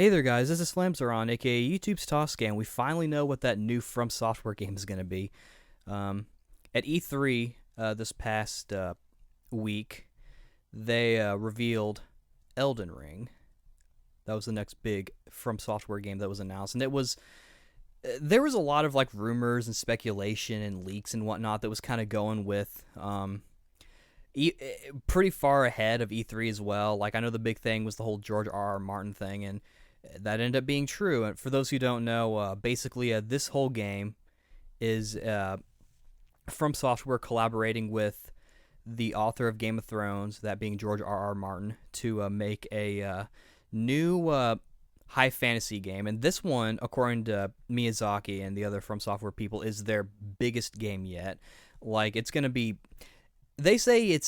Hey there, guys. This is FROMSoft, aka YouTube's Tasuke, and we finally know what that new From Software game is going to be. Um, at E3 this past week, they revealed Elden Ring. That was the next big From Software game that was announced, and there was a lot of like rumors and speculation and leaks and whatnot that was kind of going with pretty far ahead of E3 as well. Like I know the big thing was the whole George R. R. Martin thing, and that ended up being true. And for those who don't know, basically this whole game is From Software collaborating with the author of Game of Thrones, that being George R. R. Martin, to make a new high fantasy game. And this one, according to Miyazaki and the other From Software people, is their biggest game yet. Like it's gonna be. They say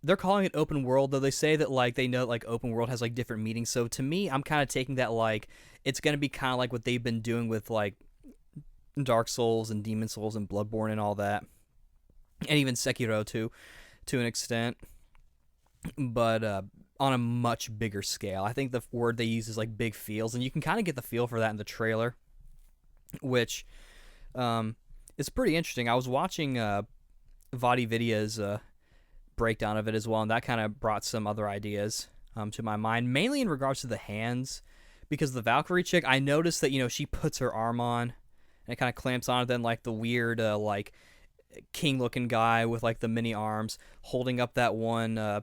they're calling it open world, though they say that like they know like open world has like different meanings. So to me, I'm kind of taking that like it's gonna be kind of like what they've been doing with like Dark Souls and Demon Souls and Bloodborne and all that, and even Sekiro to an extent, but on a much bigger scale. I think the word they use is like big feels, and you can kind of get the feel for that in the trailer, which is pretty interesting. I was watching Vadi Vidya's breakdown of it as well, and that kind of brought some other ideas to my mind, mainly in regards to the hands, because the Valkyrie chick, I noticed that she puts her arm on and it kind of clamps on it, then like the weird like king looking guy with like the mini arms holding up that one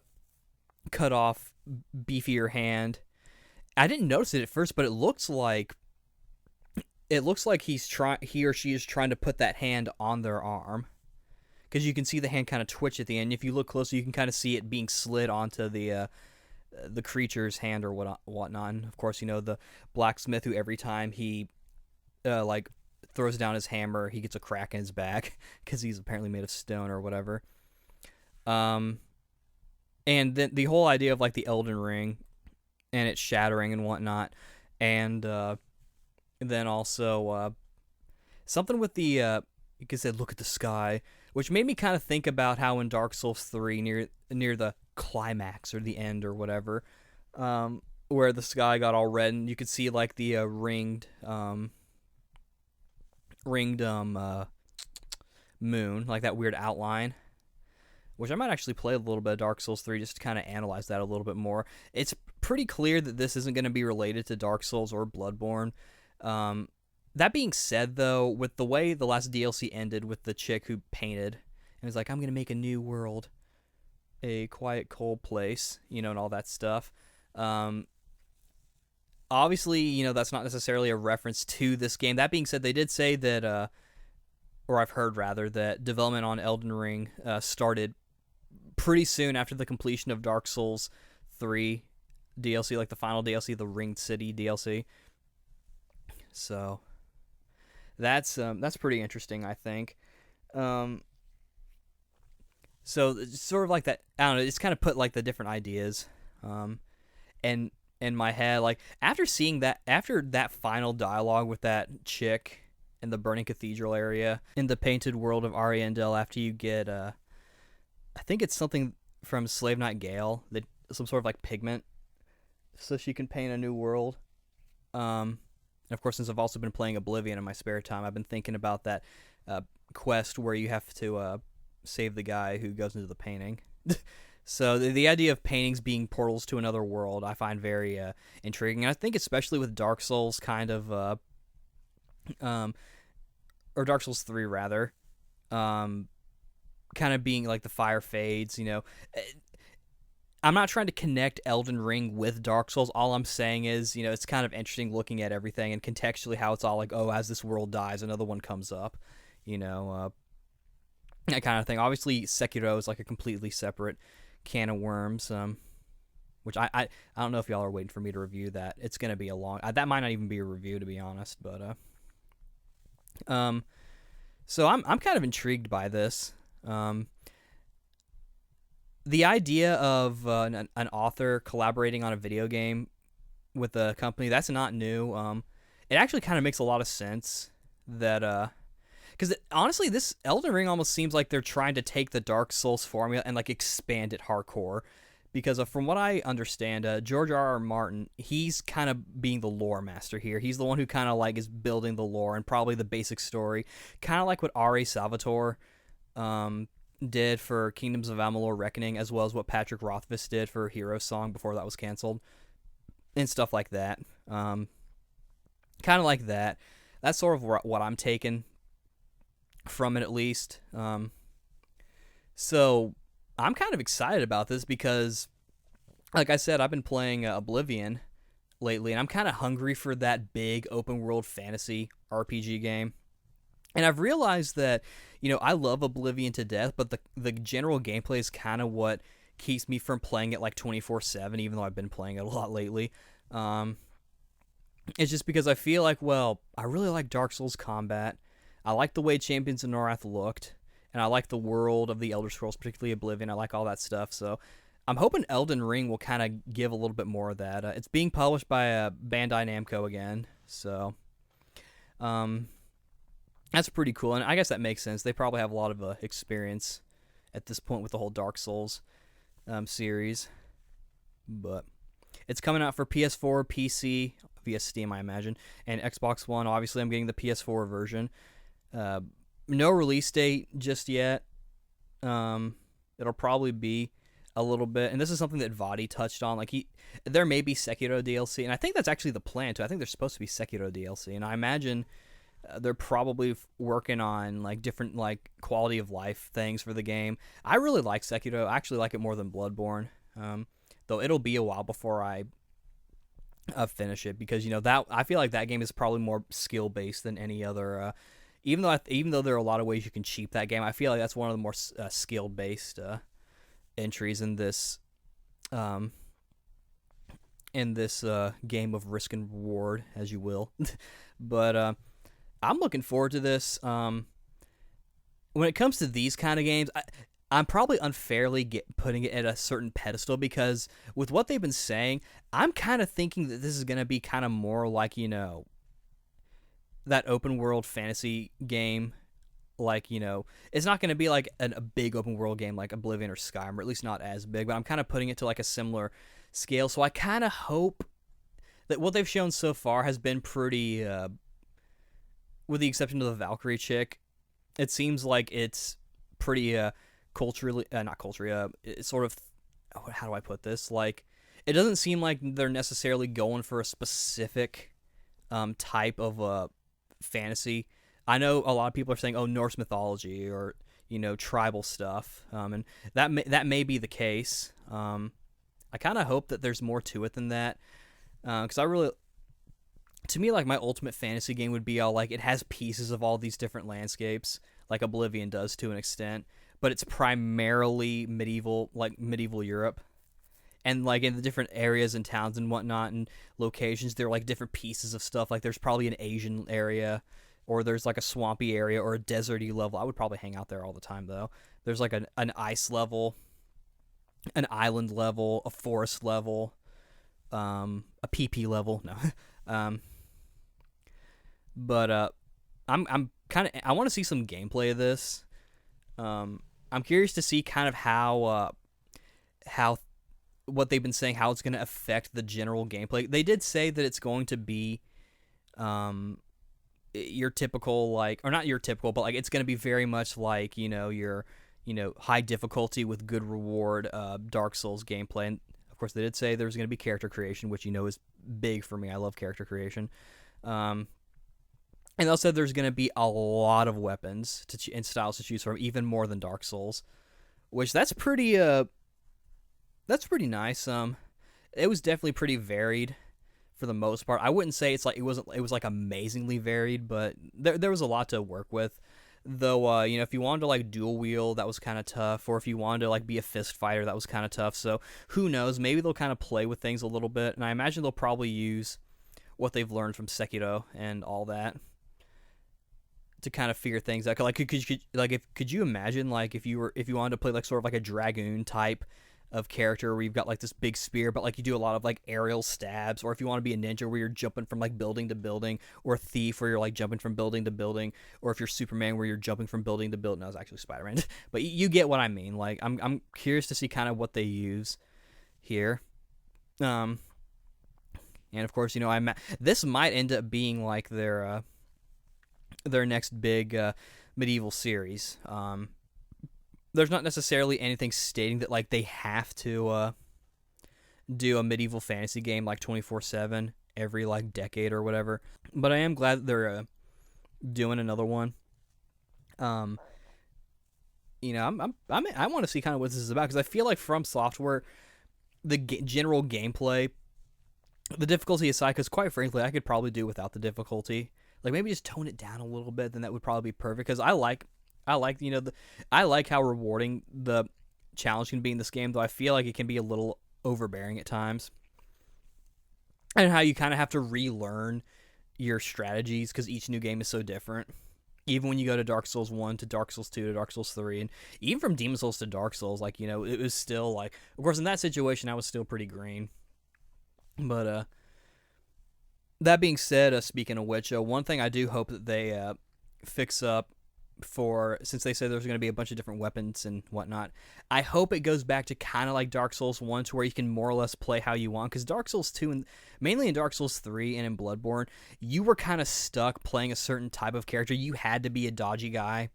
cut off beefier hand. I didn't notice it at first, but it looks like he or she is trying to put that hand on their arm, because you can see the hand kind of twitch at the end. If you look closer, you can kind of see it being slid onto the creature's hand or whatnot. And of course, the blacksmith who every time he like throws down his hammer, he gets a crack in his back because he's apparently made of stone or whatever. And then the whole idea of like the Elden Ring and it shattering and whatnot, and then also something with the you could say look at the sky, which made me kind of think about how in Dark Souls 3 near the climax or the end or whatever, where the sky got all red and you could see like the ringed moon, like that weird outline, which I might actually play a little bit of Dark Souls 3 just to kind of analyze that a little bit more. It's pretty clear that this isn't going to be related to Dark Souls or Bloodborne. That being said, though, with the way the last DLC ended with the chick who painted and was like, I'm going to make a new world, a quiet, cold place, and all that stuff. Obviously, that's not necessarily a reference to this game. That being said, they did say that, or I've heard rather, that development on Elden Ring started pretty soon after the completion of Dark Souls 3 DLC, like the final DLC, the Ringed City DLC. So that's pretty interesting, I think. So it's sort of like that. I don't know. It's kind of put like the different ideas, and in my head, like after that final dialogue with that chick in the burning cathedral area in the painted world of Ariandel, after you get I think it's something from Slave Knight Gale, that some sort of like pigment, so she can paint a new world. And of course, since I've also been playing Oblivion in my spare time, I've been thinking about that quest where you have to save the guy who goes into the painting. So the idea of paintings being portals to another world, I find very intriguing. And I think especially with Dark Souls kind of, or Dark Souls 3 rather, kind of being like the fire fades, I'm not trying to connect Elden Ring with Dark Souls. All I'm saying is, it's kind of interesting looking at everything and contextually how it's all like, oh, as this world dies, another one comes up, that kind of thing. Obviously, Sekiro is like a completely separate can of worms, which I don't know if y'all are waiting for me to review that. It's going to be a long... that might not even be a review, to be honest, but... So I'm kind of intrigued by this. The idea of an author collaborating on a video game with a company, that's not new. It actually kind of makes a lot of sense that... Because honestly, this Elden Ring almost seems like they're trying to take the Dark Souls formula and like expand it hardcore. because from what I understand, George R. R. Martin, he's kind of being the lore master here. He's the one who kind of like is building the lore and probably the basic story, kind of like what R.A. Salvatore um, did for Kingdoms of Amalur: Reckoning, as well as what Patrick Rothfuss did for Hero's Song before that was canceled, and stuff like that. Kind of like that. That's sort of what I'm taking from it, at least. So I'm kind of excited about this because, like I said, I've been playing Oblivion lately, and I'm kind of hungry for that big open world fantasy RPG game. And I've realized that, I love Oblivion to death, but the general gameplay is kind of what keeps me from playing it like 24/7, even though I've been playing it a lot lately. It's just because I feel like, well, I really like Dark Souls combat. I like the way Champions of Norath looked, and I like the world of the Elder Scrolls, particularly Oblivion. I like all that stuff, so I'm hoping Elden Ring will kind of give a little bit more of that. It's being published by Bandai Namco again, so that's pretty cool, and I guess that makes sense. They probably have a lot of experience at this point with the whole Dark Souls series, but it's coming out for PS4, PC, via Steam, I imagine, and Xbox One. Obviously, I'm getting the PS4 version. No release date just yet. It'll probably be a little bit, and this is something that Vadi touched on. Like there may be Sekiro DLC, and I think that's actually the plan too. I think there's supposed to be Sekiro DLC, and I imagine they're probably working on like different like quality of life things for the game. I really like Sekiro. I actually like it more than Bloodborne. Though it'll be a while before I finish it, because that I feel like that game is probably more skill based than any other. Even though there are a lot of ways you can cheat that game, I feel like that's one of the more skill based entries in this game of risk and reward, as you will. But I'm looking forward to this. When it comes to these kind of games, I'm probably unfairly putting it at a certain pedestal, because with what they've been saying, I'm kind of thinking that this is going to be kind of more like, that open world fantasy game. Like, it's not going to be like a big open world game like Oblivion or Skyrim, or at least not as big, but I'm kind of putting it to like a similar scale. So I kind of hope that what they've shown so far has been pretty, with the exception of the Valkyrie chick, it seems like it's pretty, culturally, not culturally, it's sort of, how do I put this? Like, it doesn't seem like they're necessarily going for a specific type of fantasy. I know a lot of people are saying, oh, Norse mythology or, tribal stuff, and that may be the case. I kind of hope that there's more to it than that, because to me, like, my ultimate fantasy game would be all like, it has pieces of all these different landscapes, like Oblivion does to an extent, but it's primarily medieval Europe. And like in the different areas and towns and whatnot and locations, there are like different pieces of stuff. Like there's probably an Asian area, or there's like a swampy area or a deserty level. I would probably hang out there all the time though. There's like an ice level, an island level, a forest level, a PP level. No, but I'm kind of, I want to see some gameplay of this. I'm curious to see kind of how what they've been saying, how it's going to affect the general gameplay. They did say that it's going to be your typical, like, or not your typical, but like it's going to be very much like, your high difficulty with good reward Dark Souls gameplay. And of course they did say there's going to be character creation, which is big for me. I love character creation. And they also said there's going to be a lot of weapons and styles to choose from, even more than Dark Souls, which that's pretty nice. It was definitely pretty varied for the most part. I wouldn't say it was like amazingly varied, but there was a lot to work with. Though, if you wanted to like dual wield, that was kind of tough, or if you wanted to like be a fist fighter, that was kind of tough. So who knows? Maybe they'll kind of play with things a little bit, and I imagine they'll probably use what they've learned from Sekiro and all that to kind of figure things out. Like, could you imagine like if you wanted to play like sort of like a dragoon type of character where you've got like this big spear, but like you do a lot of like aerial stabs, or if you want to be a ninja where you're jumping from like building to building, or a thief where you're like jumping from building to building, or if you're Superman where you're jumping from building to building. No, it's actually Spider-Man, but you get what I mean. Like I'm curious to see kind of what they use here. Um, and of course, this might end up being like their next big medieval series. There's not necessarily anything stating that like they have to do a medieval fantasy game like 24/7 every like decade or whatever. But I am glad that they're doing another one. Um, I want to see kind of what this is about because I feel like From Software, the general gameplay, the difficulty aside, because quite frankly, I could probably do without the difficulty. Like maybe just tone it down a little bit, then that would probably be perfect. Because I like how rewarding the challenge can be in this game, though I feel like it can be a little overbearing at times, and how you kind of have to relearn your strategies because each new game is so different. Even when you go to Dark Souls 1 to Dark Souls 2 to Dark Souls 3, and even from Demon Souls to Dark Souls, like, it was still, like, of course, in that situation, I was still pretty green. But, that being said, speaking of which, one thing I do hope that they fix up since they said there's going to be a bunch of different weapons and whatnot, I hope it goes back to kind of like Dark Souls 1 to where you can more or less play how you want, because Dark Souls 2, and mainly in Dark Souls 3 and in Bloodborne, you were kind of stuck playing a certain type of character. You had to be a dodgy guy.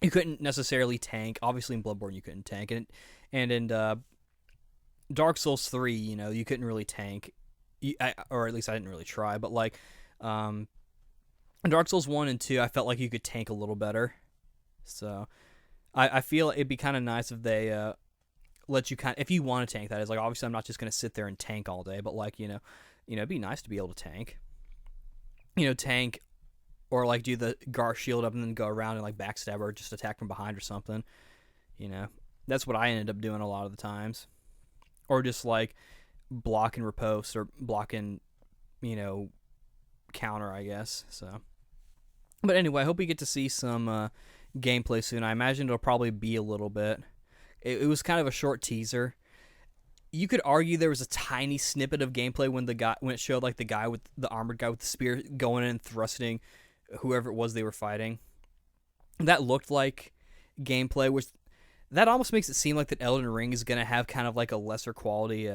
You couldn't necessarily tank. Obviously in Bloodborne you couldn't tank, and in Dark Souls 3, you couldn't really tank, or at least I didn't really try, but like in Dark Souls 1 and 2, I felt like you could tank a little better. So, I feel it'd be kind of nice if they let you if you want to tank, that is. Like, obviously, I'm not just going to sit there and tank all day, but, like, it'd be nice to be able to tank. Tank, or, like, do the Gar shield up and then go around and, like, backstab or just attack from behind or something. That's what I ended up doing a lot of the times. Or just, like, block and riposte, or block and, counter, I guess, so... But anyway, I hope we get to see some gameplay soon. I imagine it'll probably be a little bit. It was kind of a short teaser. You could argue there was a tiny snippet of gameplay when it showed like the armored guy with the spear going in and thrusting whoever it was they were fighting. That looked like gameplay, which that almost makes it seem like that Elden Ring is going to have kind of like a lesser quality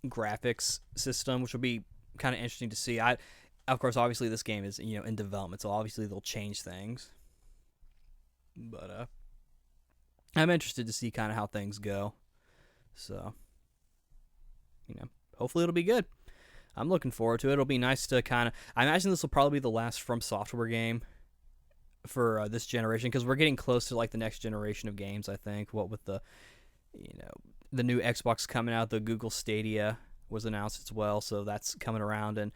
graphics system, which will be kind of interesting to see. Of course, obviously, this game is, in development, so obviously they'll change things. But, I'm interested to see kind of how things go. So, hopefully it'll be good. I'm looking forward to it. It'll be nice to kind of... I imagine this will probably be the last From Software game for this generation, because we're getting close to, like, the next generation of games, I think. What with the, the new Xbox coming out, the Google Stadia was announced as well, so that's coming around, and...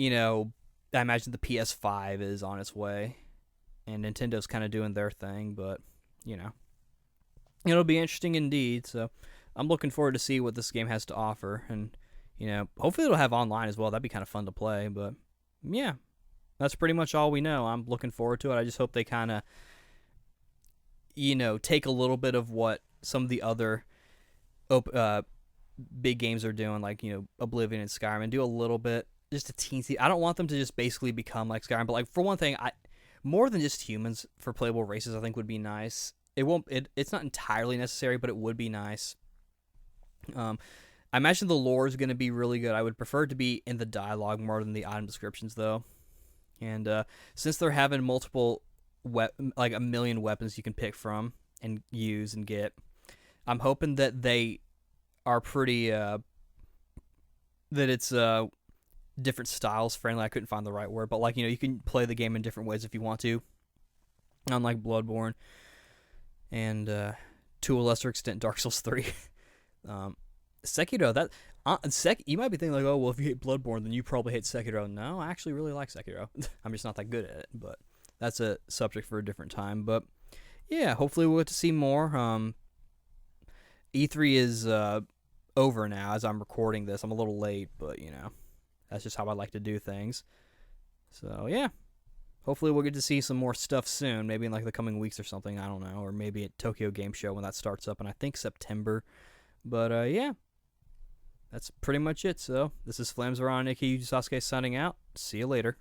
I imagine the PS5 is on its way, and Nintendo's kind of doing their thing, but, it'll be interesting indeed, so I'm looking forward to see what this game has to offer, and, hopefully it'll have online as well. That'd be kind of fun to play, but, yeah, that's pretty much all we know. I'm looking forward to it. I just hope they kind of, take a little bit of what some of the other big games are doing, like, Oblivion and Skyrim, and do a little bit, just a teensy. I don't want them to just basically become like Skyrim, but like for one thing, more than just humans for playable races, I think would be nice. It's not entirely necessary, but it would be nice. I imagine the lore is going to be really good. I would prefer it to be in the dialogue more than the item descriptions, though. And since they're having multiple, like a million weapons you can pick from and use and get, I'm hoping that they are pretty, that it's different styles friendly. I couldn't find the right word, but like, you can play the game in different ways if you want to, unlike Bloodborne and to a lesser extent Dark Souls 3. Sekiro, you might be thinking like, oh well, if you hate Bloodborne then you probably hate Sekiro. No, I actually really like Sekiro. I'm just not that good at it, but that's a subject for a different time. But yeah, hopefully we'll get to see more. E3 is over now as I'm recording this. I'm a little late, but that's just how I like to do things. So, yeah. Hopefully we'll get to see some more stuff soon. Maybe in, like, the coming weeks or something. I don't know. Or maybe at Tokyo Game Show when that starts up in, I think, September. But, yeah. That's pretty much it. So, this is Flamesar on, aka Tasuke, signing out. See you later.